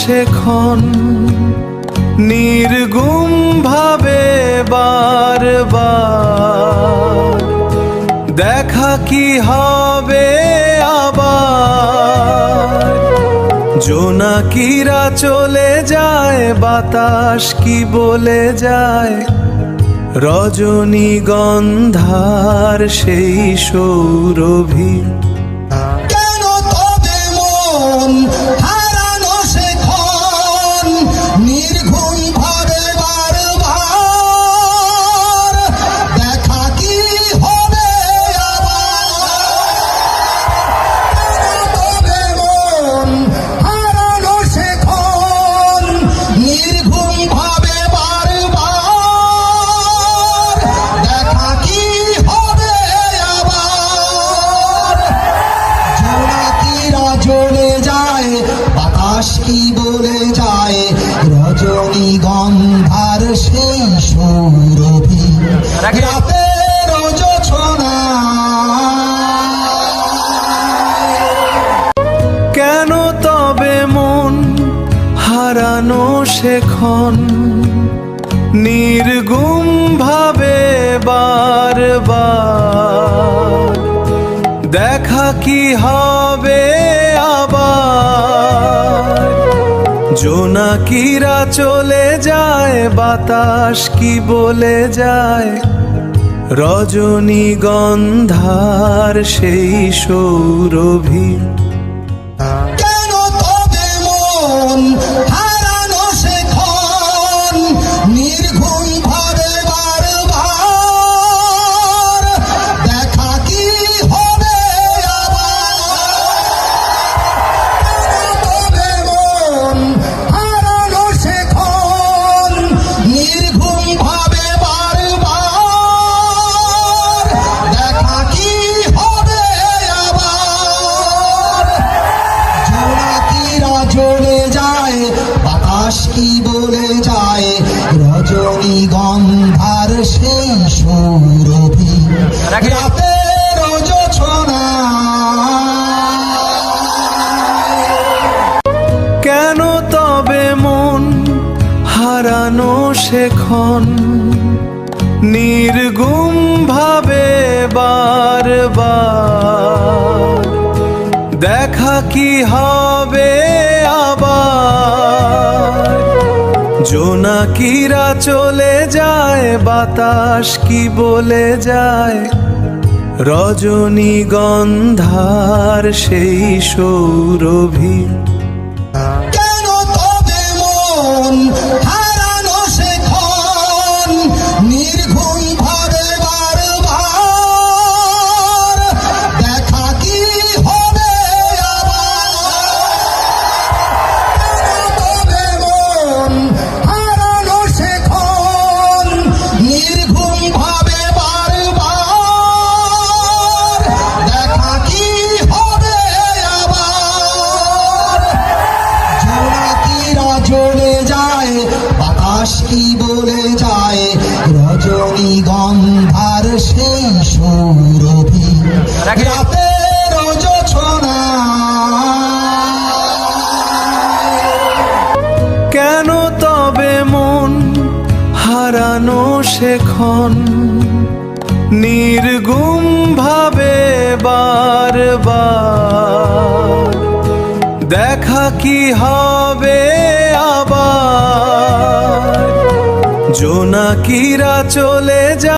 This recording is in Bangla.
সেক্ষণ নির্গুম ভাবে বারবার দেখা কি হবে আবার। জোনাকিরা চলে যায়, বাতাস কি বলে যায়, রজনীগন্ধার সেই সৌরভী। কেন তবে মন হারানো সেক্ষণ নির্ঘুম ভাবে বারবার দেখা কি হবে আবার। তবে মন হারানো সেক্ষণ নির্ঘুম ভাবে বারবার দেখা কি হবে আবার। জোনাকিরা চলে যায়, বাতাস কি বলে যায়, রজনীগন্ধার সেই সৌরভী। রাতের জোছনা কেন তবে মন হারানো সেক্ষণ নির্গুম ভাবে বারবার দেখা কি হবে আবার। জোনাকিরা চলে যায়, বাতাস কি বলে যায়, রজনীগন্ধার সেই সৌরভী। কেন তবে মন হারানো সেক্ষণ নির্ঘুম ভাবে বারবার দেখা কি হবে আবার। তবে মন হারানো সেক্ষণ নির্ঘুম ভাবে বারবার দেখা কি হবে আবার। জোনাকিরা চলে যায়, বাতাস কি বলে যায়, রজনীগন্ধার সেই সৌরভী। রাতের জোছনা কেন তবে মন হারানো সেক্ষণ নির্গুম ভাবে বারবার দেখা কি হবে আবার। জোনাকিরা চলে যায়, বাতাস কি বলে যায়, রজনীগন্ধার সেই সৌরভী। কেন তবে মন হারানো সেক্ষণ নির্ঘুম ভাবে বারবার দেখা কি হবে আবার। তবে মন হারানো সেক্ষণ নির্ঘুম ভাবে বারবার দেখা কি হবে আবার। জোনাকিরা চলে যায়, বাতাস কি বলে যায়, রজনীগন্ধার সেই সৌরভী। রাতের জোছনা কেন তবে মন হারানো সেক্ষণ নির্গুম ভাবে বারবার দেখা কি হবে আবার। জোনাকিরা চলে যায়।